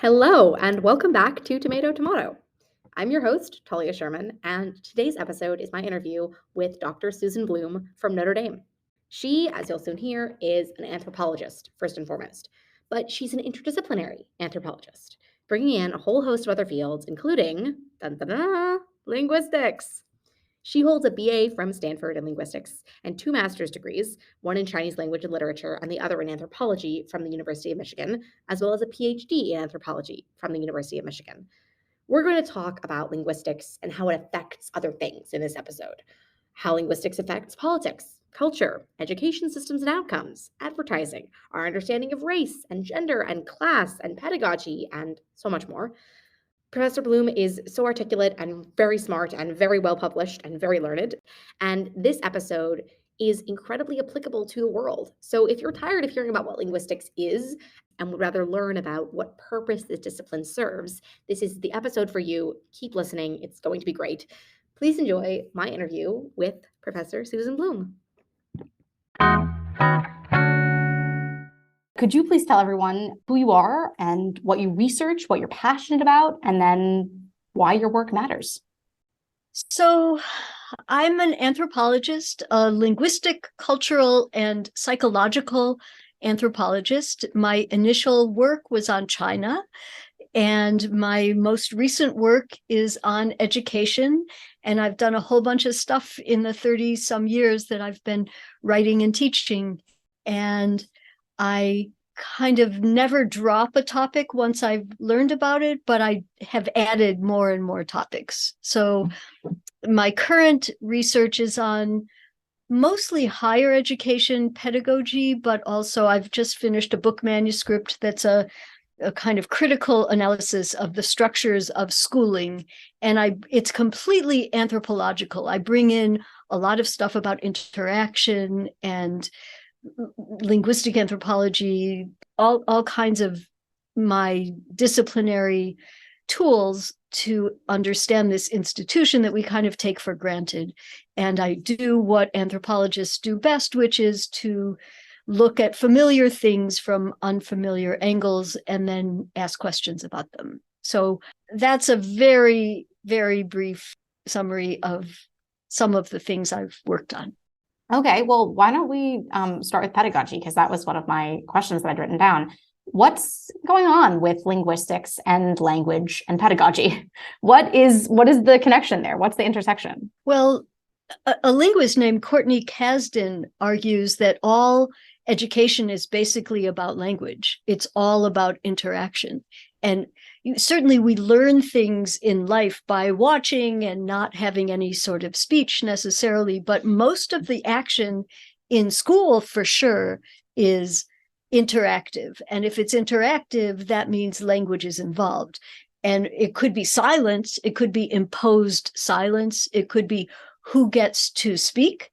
Hello, and welcome back to Tomato Tomato. I'm your host, Talia Sherman, and today's episode is my interview with Dr. Susan Blum from Notre Dame. She, as you'll soon hear, is an anthropologist, first and foremost, but she's an interdisciplinary anthropologist, bringing in a whole host of other fields, including linguistics. She holds a BA from Stanford in linguistics and two master's degrees, one in Chinese language and literature and the other in anthropology from the University of Michigan, as well as a PhD in anthropology from the University of Michigan. We're going to talk about linguistics and how it affects other things in this episode. How linguistics affects politics, culture, education systems and outcomes, advertising, our understanding of race and gender and class and pedagogy, and so much more. Professor Blum is so articulate and very smart and very well published and very learned. And this episode is incredibly applicable to the world. So if you're tired of hearing about what linguistics is and would rather learn about what purpose this discipline serves, this is the episode for you. Keep listening. It's going to be great. Please enjoy my interview with Professor Susan Blum. Could you please tell everyone who you are and what you research, what you're passionate about, and then why your work matters? So I'm an anthropologist, a linguistic, cultural, and psychological anthropologist. My initial work was on China, and my most recent work is on education. And I've done a whole bunch of stuff in the 30-some years that I've been writing and teaching. And I kind of never drop a topic once I've learned about it, but I have added more and more topics. So my current research is on mostly higher education pedagogy, but also I've just finished a book manuscript that's a kind of critical analysis of the structures of schooling. And it's completely anthropological. I bring in a lot of stuff about interaction and linguistic anthropology, all kinds of my disciplinary tools to understand this institution that we kind of take for granted. And I do what anthropologists do best, which is to look at familiar things from unfamiliar angles and then ask questions about them. So that's a very, very brief summary of some of the things I've worked on. Okay, well, why don't we start with pedagogy? Because that was one of my questions that I'd written down. What's going on with linguistics and language and pedagogy? What is the connection there? What's the intersection? Well, a linguist named Courtney Kasdan argues that all education is basically about language. It's all about interaction. And certainly we learn things in life by watching and not having any sort of speech necessarily, but most of the action in school for sure is interactive. And if it's interactive, that means language is involved. And it could be silence, it could be imposed silence, it could be who gets to speak,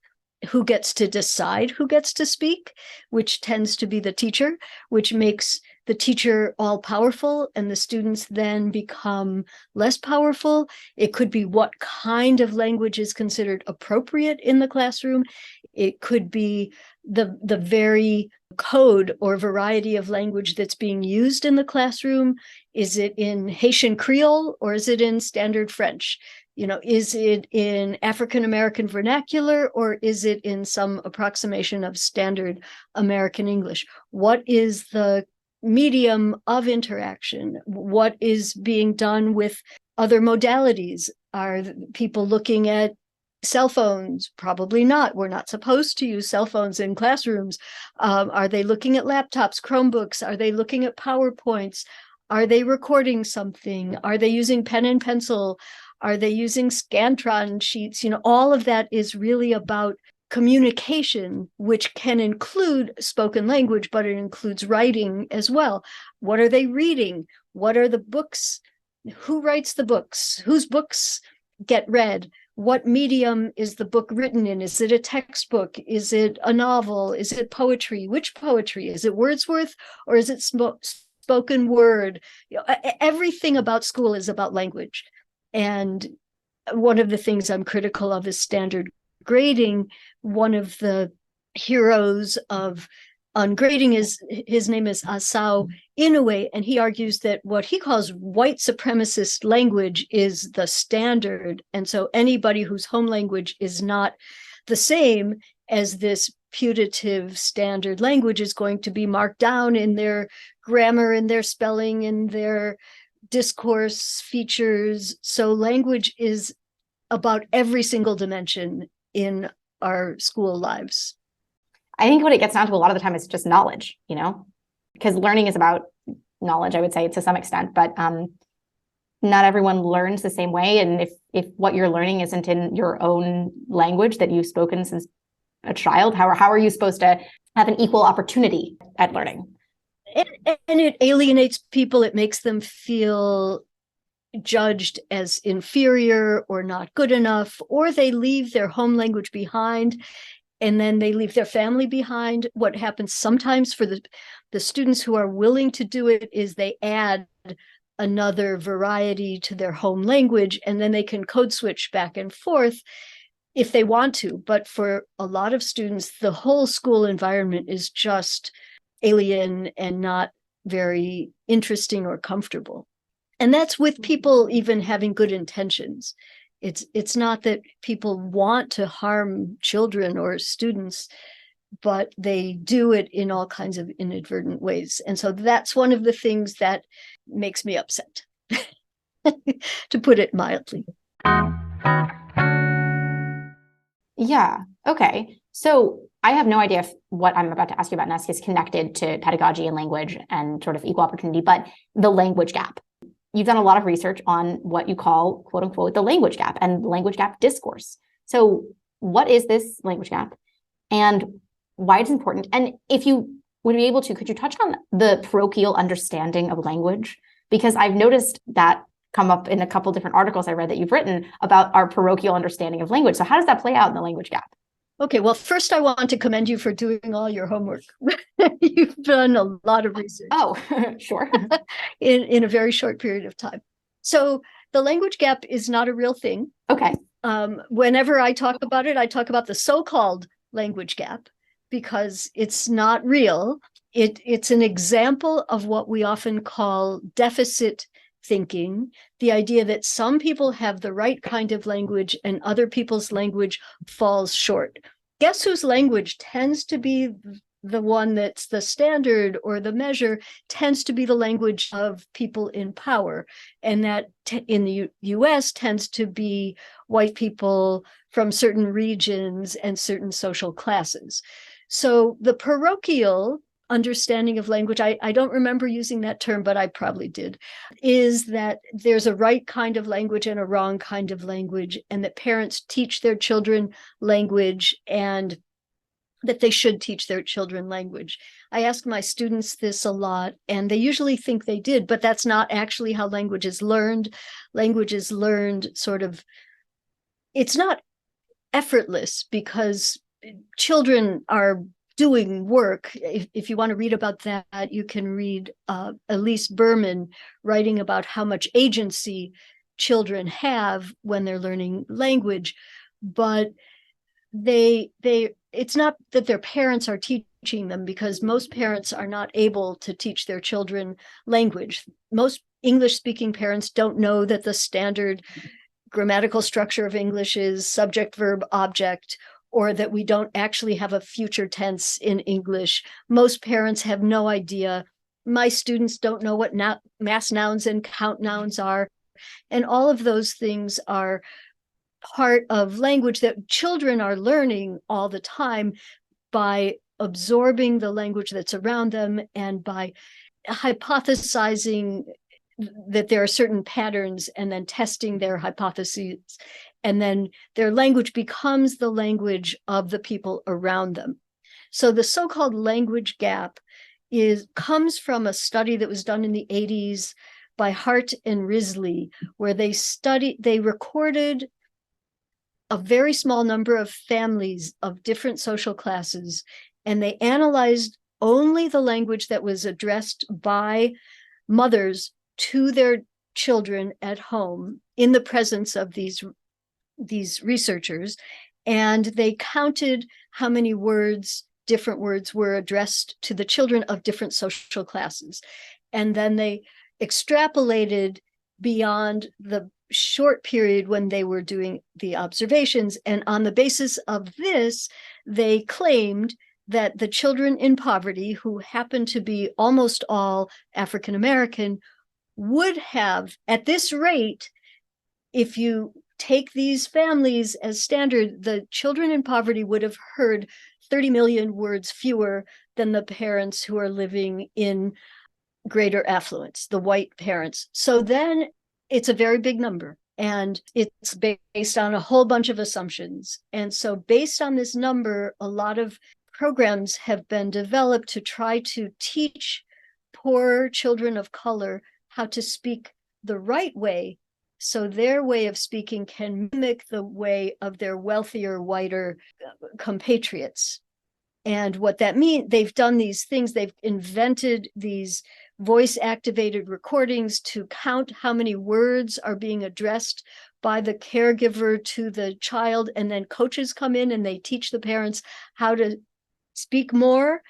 who gets to decide who gets to speak, which tends to be the teacher, which makes the teacher all powerful and the students then become less powerful. It could be what kind of language is considered appropriate in the classroom. It could be the very code or variety of language that's being used in the classroom. Is it in Haitian Creole or is it in standard French? Is it in African American vernacular or is it in some approximation of standard American English? What is the medium of interaction? What is being done with other modalities? Are people looking at cell phones? Probably not. We're not supposed to use cell phones in classrooms. Are they looking at laptops, Chromebooks? Are they looking at PowerPoints? Are they recording something? Are they using pen and pencil? Are they using Scantron sheets? All of that is really about communication, which can include spoken language, but it includes writing as well. What are they reading? What are the books? Who writes the books? Whose books get read? What medium is the book written in? Is it a textbook? Is it a novel? Is it poetry? Which poetry? Is it Wordsworth or is it spoken word? Everything about school is about language. And one of the things I'm critical of is standard grading. One of the heroes of on grading his name is Asao Inoue, and he argues that what he calls white supremacist language is the standard. And so anybody whose home language is not the same as this putative standard language is going to be marked down in their grammar, in their spelling, in their discourse features. So language is about every single dimension in our school lives. I think what it gets down to a lot of the time is just knowledge, because learning is about knowledge, I would say, to some extent, but not everyone learns the same way. And if what you're learning isn't in your own language that you've spoken since a child, how are you supposed to have an equal opportunity at learning? And it alienates people. It makes them feel judged as inferior or not good enough, or they leave their home language behind and then they leave their family behind. What happens sometimes for the students who are willing to do it is they add another variety to their home language, and then they can code switch back and forth if they want to. But for a lot of students, the whole school environment is just alien and not very interesting or comfortable. And that's with people even having good intentions. It's not that people want to harm children or students, but they do it in all kinds of inadvertent ways. And so that's one of the things that makes me upset, to put it mildly. Yeah. Okay. So I have no idea if what I'm about to ask you about next is connected to pedagogy and language and sort of equal opportunity, but the language gap. You've done a lot of research on what you call, quote unquote, the language gap and language gap discourse. So what is this language gap and why it's important? And if you would be able to, could you touch on the parochial understanding of language? Because I've noticed that come up in a couple different articles I read that you've written about our parochial understanding of language. So how does that play out in the language gap? Okay, well, first I want to commend you for doing all your homework. You've done a lot of research. Oh, sure. in a very short period of time. So the language gap is not a real thing. Okay. Whenever I talk about it, I talk about the so-called language gap because it's not real. It's an example of what we often call deficit thinking, the idea that some people have the right kind of language and other people's language falls short. Guess whose language tends to be the one that's the standard or the measure tends to be the language of people in power. And that in the US tends to be white people from certain regions and certain social classes. So the parochial understanding of language, I don't remember using that term, but I probably did, is that there's a right kind of language and a wrong kind of language, and that parents teach their children language and that they should teach their children language. I ask my students this a lot, and they usually think they did, but that's not actually how language is learned. Language is learned sort of, it's not effortless because children are doing work. If you want to read about that, you can read Elise Berman writing about how much agency children have when they're learning language. But it's not that their parents are teaching them, because most parents are not able to teach their children language. Most English-speaking parents don't know that the standard grammatical structure of English is subject, verb, object, or that we don't actually have a future tense in English. Most parents have no idea. My students don't know what mass nouns and count nouns are. And all of those things are part of language that children are learning all the time by absorbing the language that's around them and by hypothesizing that there are certain patterns and then testing their hypotheses. And then their language becomes the language of the people around them. So the so-called language gap comes from a study that was done in the 80s by Hart and Risley, where they recorded a very small number of families of different social classes, and they analyzed only the language that was addressed by mothers to their children at home in the presence of these researchers. And they counted how many words different words were addressed to the children of different social classes. And then they extrapolated beyond the short period when they were doing the observations. And on the basis of this, they claimed that the children in poverty, who happened to be almost all African American, would have, at this rate, if you take these families as standard, the children in poverty would have heard 30 million words fewer than the parents who are living in greater affluence, the white parents. So then it's a very big number, and it's based on a whole bunch of assumptions. And so based on this number, a lot of programs have been developed to try to teach poor children of color how to speak the right way, so their way of speaking can mimic the way of their wealthier, whiter compatriots. And what that means, they've done these things, they've invented these voice-activated recordings to count how many words are being addressed by the caregiver to the child, and then coaches come in and they teach the parents how to speak more.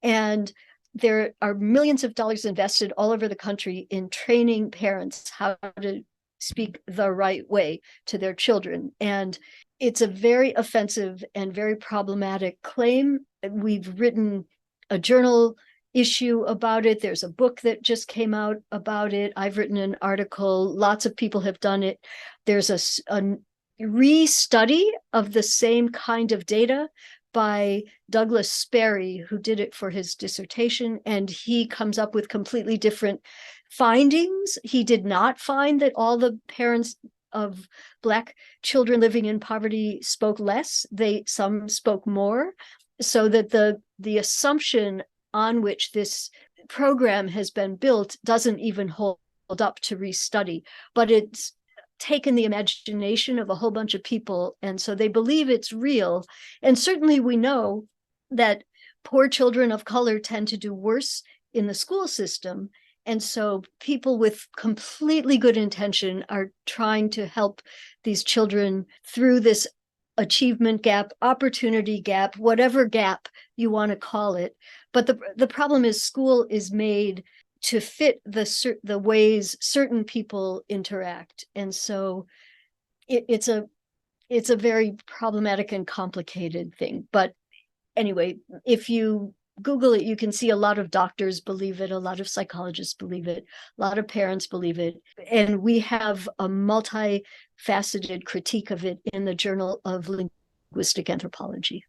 And there are millions of dollars invested all over the country in training parents how to speak the right way to their children. And it's a very offensive and very problematic claim. We've written a journal issue about it. There's a book that just came out about it. I've written an article. Lots of people have done it. There's a re-study of the same kind of data by Douglas Sperry, who did it for his dissertation, and he comes up with completely different findings. He did not find that all the parents of Black children living in poverty spoke less. Some spoke more, so that the assumption on which this program has been built doesn't even hold up to restudy. But it's taken the imagination of a whole bunch of people, and so they believe it's real. And certainly we know that poor children of color tend to do worse in the school system. And so people with completely good intention are trying to help these children through this achievement gap, opportunity gap, whatever gap you want to call it. But the problem is school is made to fit the ways certain people interact. And so it's a very problematic and complicated thing. But anyway, if you Google it, you can see a lot of doctors believe it, a lot of psychologists believe it, a lot of parents believe it. And we have a multifaceted critique of it in the Journal of Linguistic Anthropology.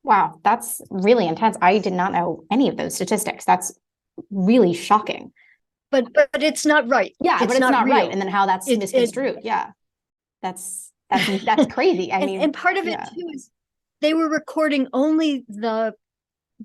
Wow, that's really intense. I did not know any of those statistics. That's really shocking. But it's not right. Yeah, but it's not real. Right. And then how that's misconstrued. Yeah. That's crazy. I mean, and part of it too is they were recording only the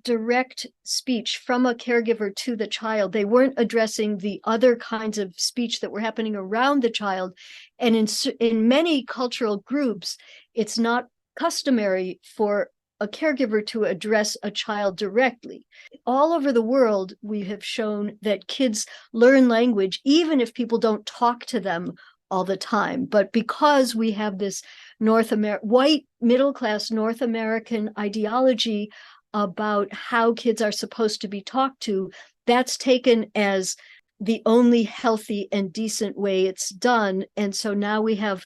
direct speech from a caregiver to the child. They weren't addressing the other kinds of speech that were happening around the child. And in many cultural groups, it's not customary for a caregiver to address a child directly. All over the world, we have shown that kids learn language even if people don't talk to them all the time. But because we have this white middle-class North American ideology about how kids are supposed to be talked to, that's taken as the only healthy and decent way it's done. And so now we have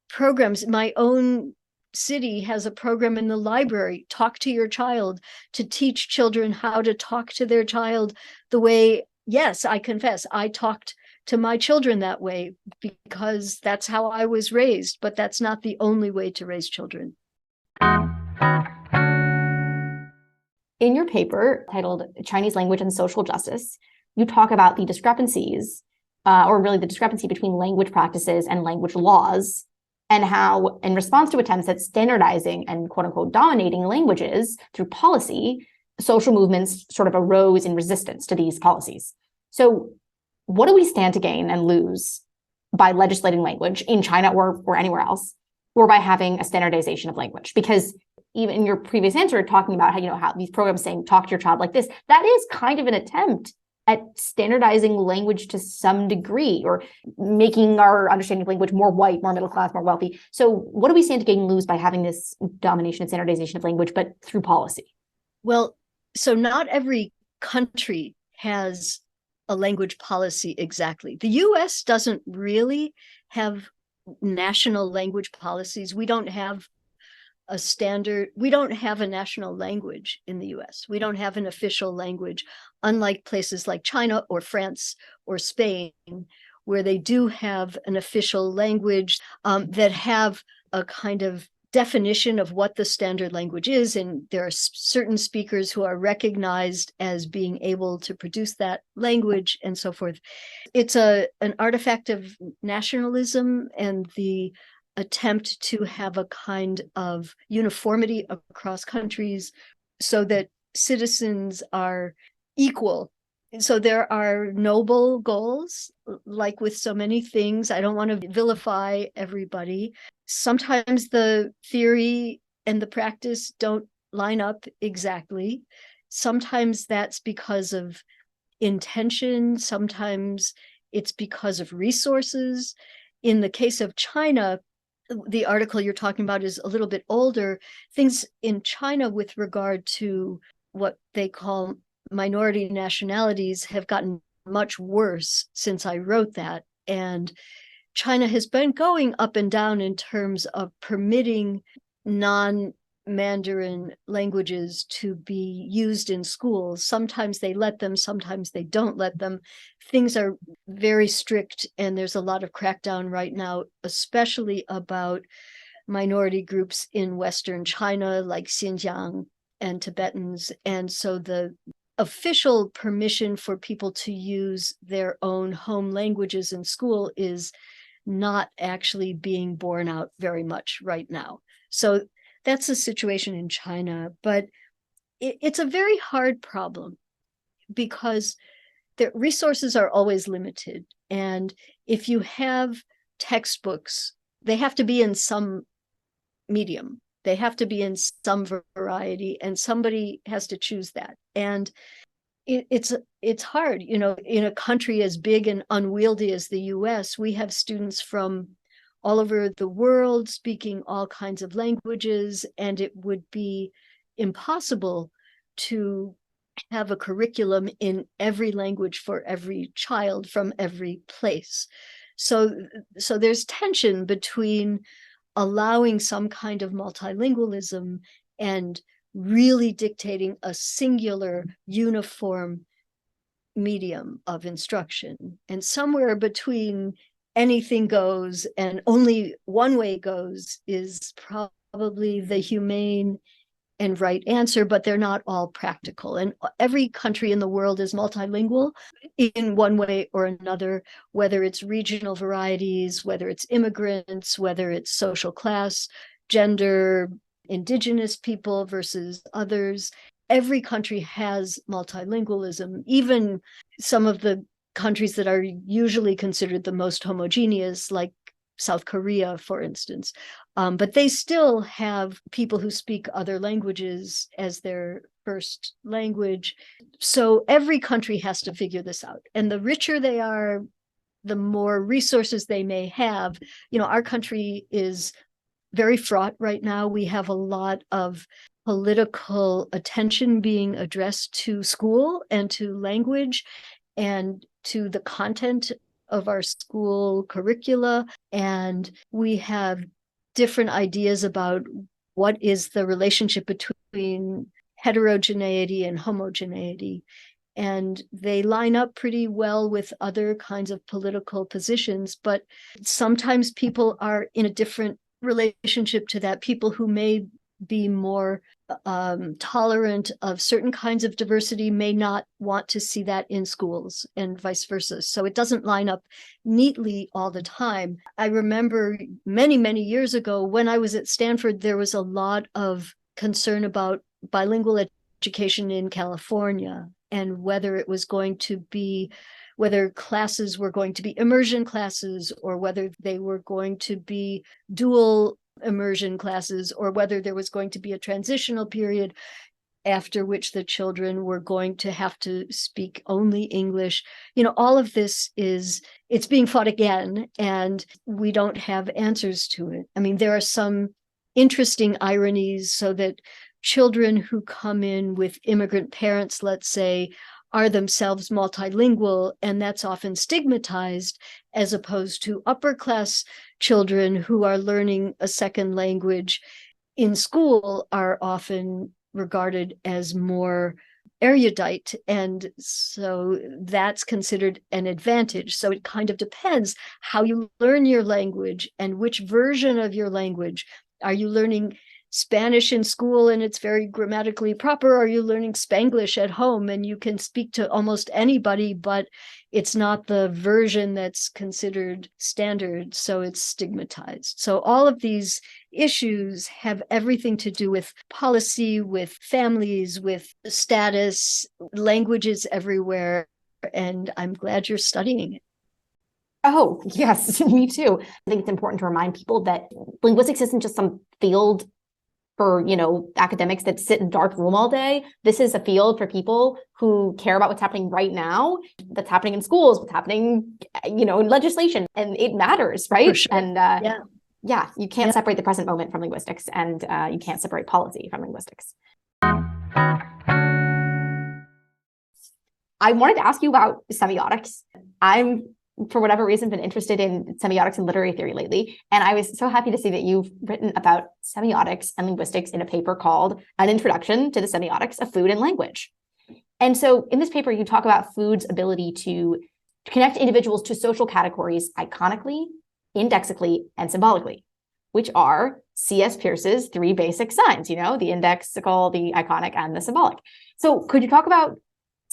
programs. My own city has a program in the library, Talk to Your Child, to teach children how to talk to their child the way, yes, I confess, I talked to my children that way because that's how I was raised, but that's not the only way to raise children. In your paper titled Chinese Language and Social Justice, you talk about the discrepancies, or really the discrepancy between language practices and language laws, and how, in response to attempts at standardizing and quote unquote dominating languages through policy, social movements sort of arose in resistance to these policies. So what do we stand to gain and lose by legislating language in China or anywhere else, or by having a standardization of language? Because even in your previous answer, talking about how these programs saying, talk to your child like this, that is kind of an attempt at standardizing language to some degree, or making our understanding of language more white, more middle class, more wealthy. So what do we stand to gain and lose by having this domination and standardization of language, but through policy? Well, so not every country has a language policy exactly. The US doesn't really have national language policies. We don't have a standard, we don't have a national language in the US. We don't have an official language, unlike places like China or France or Spain, where they do have an official language that have a kind of definition of what the standard language is, and there are certain speakers who are recognized as being able to produce that language and so forth. It's an artifact of nationalism and the attempt to have a kind of uniformity across countries so that citizens are equal. So there are noble goals, like with so many things. I don't want to vilify everybody. Sometimes the theory and the practice don't line up exactly. Sometimes that's because of intention. Sometimes it's because of resources. In the case of China, the article you're talking about is a little bit older. Things in China with regard to what they call minority nationalities have gotten much worse since I wrote that. And China has been going up and down in terms of permitting non-Mandarin languages to be used in schools. Sometimes they let them, sometimes they don't let them. Things are very strict, and there's a lot of crackdown right now, especially about minority groups in Western China, like Xinjiang and Tibetans. And so the official permission for people to use their own home languages in school is not actually being borne out very much right now. So that's the situation in China, but it's a very hard problem because the resources are always limited. And if you have textbooks, they have to be in some medium. They have to be in some variety, and somebody has to choose that. And it's hard, you know, in a country as big and unwieldy as the US. We have students from all over the world speaking all kinds of languages, and it would be impossible to have a curriculum in every language for every child from every place. So there's tension between allowing some kind of multilingualism and really dictating a singular, uniform medium of instruction. And somewhere between anything goes and only one way goes is probably the humane and right answer, but they're not all practical. And every country in the world is multilingual in one way or another, whether it's regional varieties, whether it's immigrants, whether it's social class, gender, indigenous people versus others. Every country has multilingualism. Even some of the countries that are usually considered the most homogeneous, like South Korea, for instance. But they still have people who speak other languages as their first language. So every country has to figure this out. And the richer they are, the more resources they may have. You know, our country is very fraught right now. We have a lot of political attention being addressed to school and to language and to the content of our school curricula. And we have different ideas about what is the relationship between heterogeneity and homogeneity. And they line up pretty well with other kinds of political positions, but sometimes people are in a different relationship to that. People who may be more tolerant of certain kinds of diversity may not want to see that in schools, and vice versa. So it doesn't line up neatly all the time. I remember many, many years ago when I was at Stanford, there was a lot of concern about bilingual education in California and whether it was going to be, whether classes were going to be immersion classes or whether they were going to be dual immersion classes, or whether there was going to be a transitional period after which the children were going to have to speak only English. You know, all of this it's being fought again, and we don't have answers to it. I mean, there are some interesting ironies, so that children who come in with immigrant parents, let's say, are themselves multilingual, and that's often stigmatized, as opposed to upper class children who are learning a second language in school are often regarded as more erudite, and so that's considered an advantage. So it kind of depends how you learn your language and which version of your language. Are you learning Spanish in school and it's very grammatically proper? Or are you learning Spanglish at home and you can speak to almost anybody, but it's not the version that's considered standard, so it's stigmatized? So all of these issues have everything to do with policy, with families, with status, languages everywhere. And I'm glad you're studying it. Oh, yes, me too. I think it's important to remind people that linguistics isn't just some field for, academics that sit in a dark room all day. This is a field for people who care about what's happening right now, that's happening in schools, what's happening, in legislation, and it matters, right? For sure. And you can't separate the present moment from linguistics, and you can't separate policy from linguistics. I wanted to ask you about semiotics. I'm, for whatever reason, been interested in semiotics and literary theory lately. And I was so happy to see that you've written about semiotics and linguistics in a paper called An Introduction to the Semiotics of Food and Language. And so in this paper, you talk about food's ability to connect individuals to social categories iconically, indexically, and symbolically, which are C.S. Peirce's three basic signs, the indexical, the iconic, and the symbolic. So could you talk about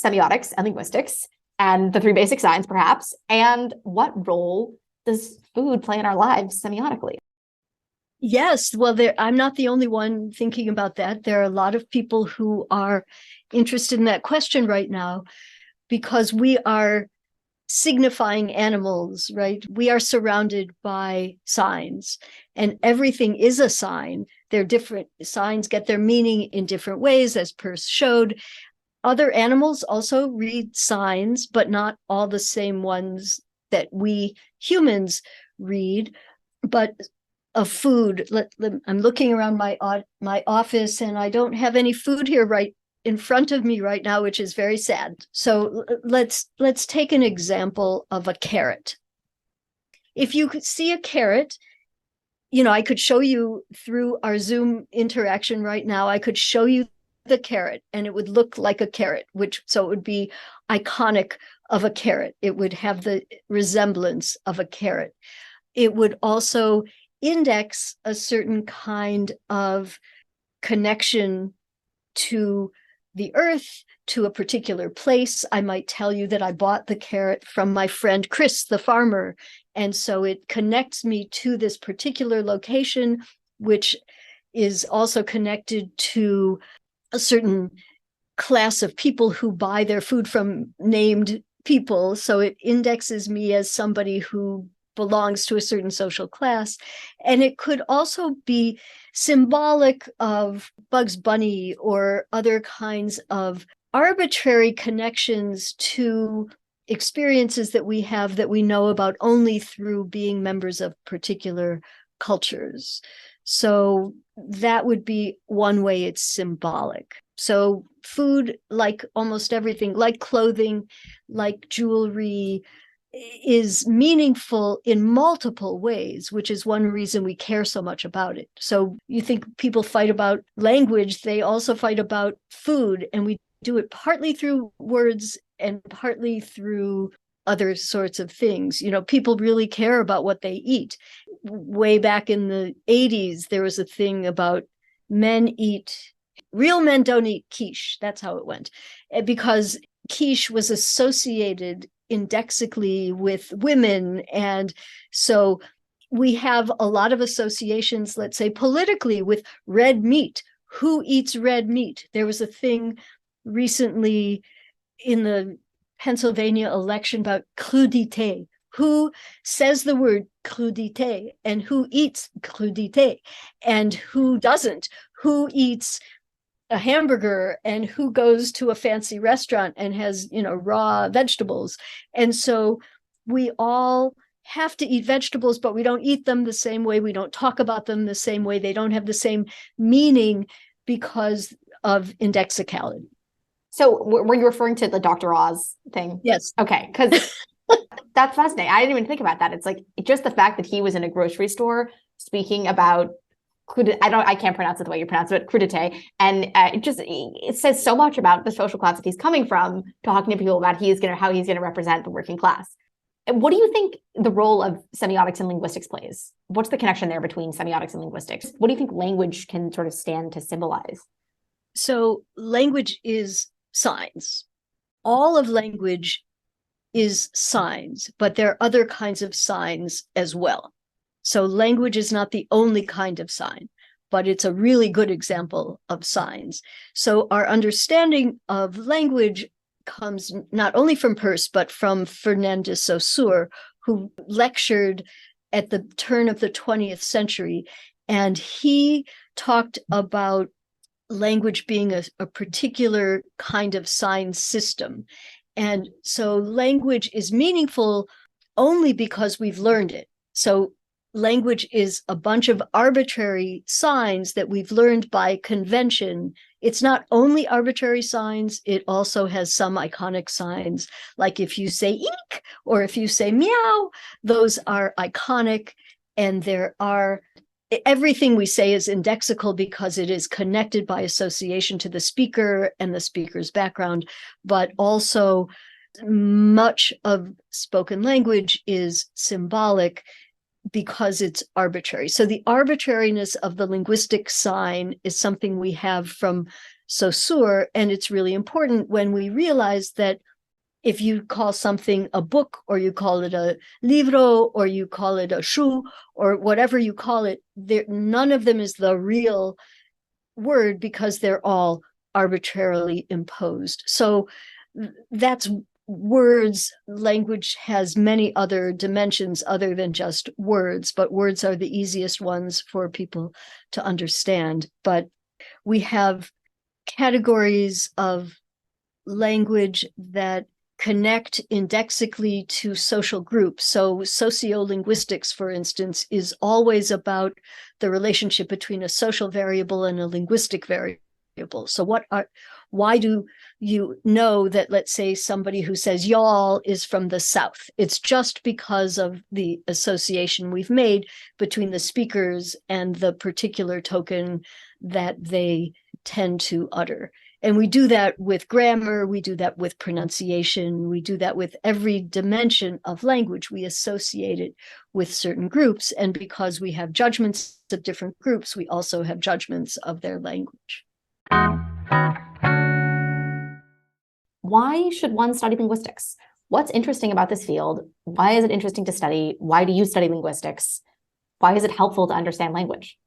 semiotics and linguistics and the three basic signs, perhaps, and what role does food play in our lives semiotically? Yes, well, I'm not the only one thinking about that. There are a lot of people who are interested in that question right now because we are signifying animals, right? We are surrounded by signs, and everything is a sign. They're different. Signs get their meaning in different ways, as Peirce showed. Other animals also read signs, but not all the same ones that we humans read. But a food, I'm looking around my office and I don't have any food here right in front of me right now, which is very sad. So let's take an example of a carrot. If you could see a carrot, I could show you through our Zoom interaction right now, I could show you the carrot and it would look like a carrot, so it would be iconic of a carrot. It would have the resemblance of a carrot. It would also index a certain kind of connection to the earth, to a particular place. I might tell you that I bought the carrot from my friend Chris, the farmer. And so it connects me to this particular location, which is also connected to a certain class of people who buy their food from named people. So it indexes me as somebody who belongs to a certain social class. And it could also be symbolic of Bugs Bunny or other kinds of arbitrary connections to experiences that we have that we know about only through being members of particular cultures. So that would be one way it's symbolic. So food, like almost everything, like clothing, like jewelry, is meaningful in multiple ways, which is one reason we care so much about it. So you think people fight about language, they also fight about food, and we do it partly through words and partly through other sorts of things. People really care about what they eat. Way back in the 80s, there was a thing about real men don't eat quiche. That's how it went. Because quiche was associated indexically with women. And so we have a lot of associations, let's say politically, with red meat. Who eats red meat? There was a thing recently in the Pennsylvania election about crudité. Who says the word crudité and who eats crudité and who doesn't? Who eats a hamburger and who goes to a fancy restaurant and has, raw vegetables? And so we all have to eat vegetables, but we don't eat them the same way. We don't talk about them the same way. They don't have the same meaning because of indexicality. So were you referring to the Dr. Oz thing? Yes. Okay, because that's fascinating. I didn't even think about that. It's like just the fact that he was in a grocery store speaking about I can't pronounce it the way you pronounce it, crudité, and it says so much about the social class that he's coming from, talking to people about how he's gonna represent the working class. What do you think the role of semiotics and linguistics plays? What's the connection there between semiotics and linguistics? What do you think language can sort of stand to symbolize? So language is signs. All of language is signs, but there are other kinds of signs as well. So language is not the only kind of sign, but it's a really good example of signs. So our understanding of language comes not only from Peirce, but from Fernand de Saussure, who lectured at the turn of the 20th century. And he talked about language being a particular kind of sign system. And so language is meaningful only because we've learned it. So language is a bunch of arbitrary signs that we've learned by convention. It's not only arbitrary signs, it also has some iconic signs. Like if you say eek or if you say meow, those are iconic. And everything we say is indexical because it is connected by association to the speaker and the speaker's background, but also much of spoken language is symbolic because it's arbitrary. So the arbitrariness of the linguistic sign is something we have from Saussure, and it's really important when we realize that if you call something a book, or you call it a libro, or you call it a shoe, or whatever you call it, none of them is the real word because they're all arbitrarily imposed. So that's words. Language has many other dimensions other than just words, but words are the easiest ones for people to understand. But we have categories of language that connect indexically to social groups. So sociolinguistics, for instance, is always about the relationship between a social variable and a linguistic variable. So why do you know that, let's say, somebody who says y'all is from the South? It's just because of the association we've made between the speakers and the particular token that they tend to utter. And we do that with grammar, we do that with pronunciation, we do that with every dimension of language. We associate it with certain groups. And because we have judgments of different groups, we also have judgments of their language. Why should one study linguistics? What's interesting about this field? Why is it interesting to study? Why do you study linguistics? Why is it helpful to understand language?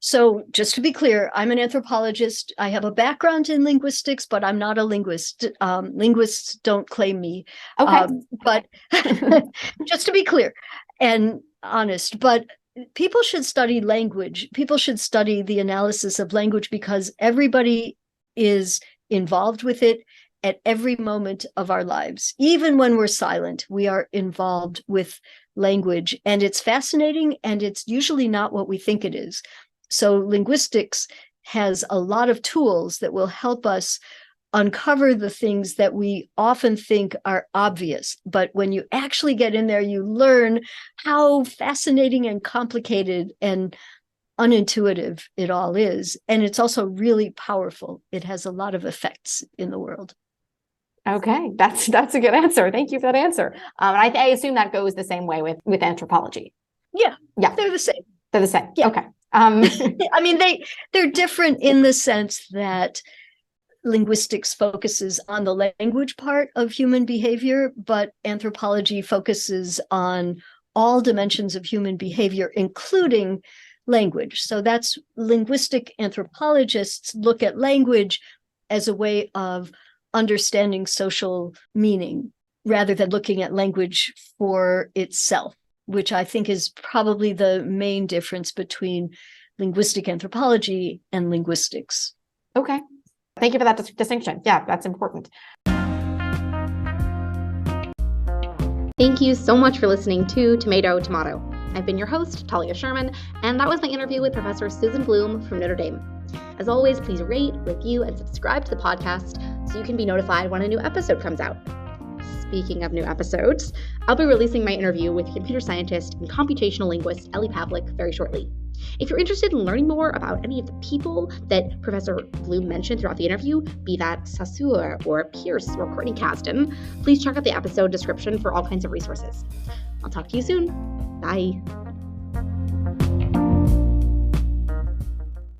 So just to be clear, I'm an anthropologist. I have a background in linguistics, but I'm not a linguist. Linguists don't claim me. Okay. But just to be clear and honest, but people should study language. People should study the analysis of language because everybody is involved with it at every moment of our lives. Even when we're silent, we are involved with language, and it's fascinating, and it's usually not what we think it is. So linguistics has a lot of tools that will help us uncover the things that we often think are obvious. But when you actually get in there, you learn how fascinating and complicated and unintuitive it all is. And it's also really powerful. It has a lot of effects in the world. Okay, that's a good answer. Thank you for that answer. I assume that goes the same way with anthropology. Yeah, yeah, they're the same. They're the same. Yeah. Okay. I mean, they're different in the sense that linguistics focuses on the language part of human behavior, but anthropology focuses on all dimensions of human behavior, including language. So that's linguistic anthropologists look at language as a way of understanding social meaning rather than looking at language for itself, which I think is probably the main difference between linguistic anthropology and linguistics. Okay. Thank you for that distinction. Yeah, that's important. Thank you so much for listening to Tomato. I've been your host, Talia Sherman, and that was my interview with Professor Susan Blum from Notre Dame. As always, please rate, review, and subscribe to the podcast so you can be notified when a new episode comes out. Speaking of new episodes, I'll be releasing my interview with computer scientist and computational linguist Ellie Pavlik very shortly. If you're interested in learning more about any of the people that Professor Blum mentioned throughout the interview, be that Saussure or Pierce or Courtney Kasdan, please check out the episode description for all kinds of resources. I'll talk to you soon. Bye.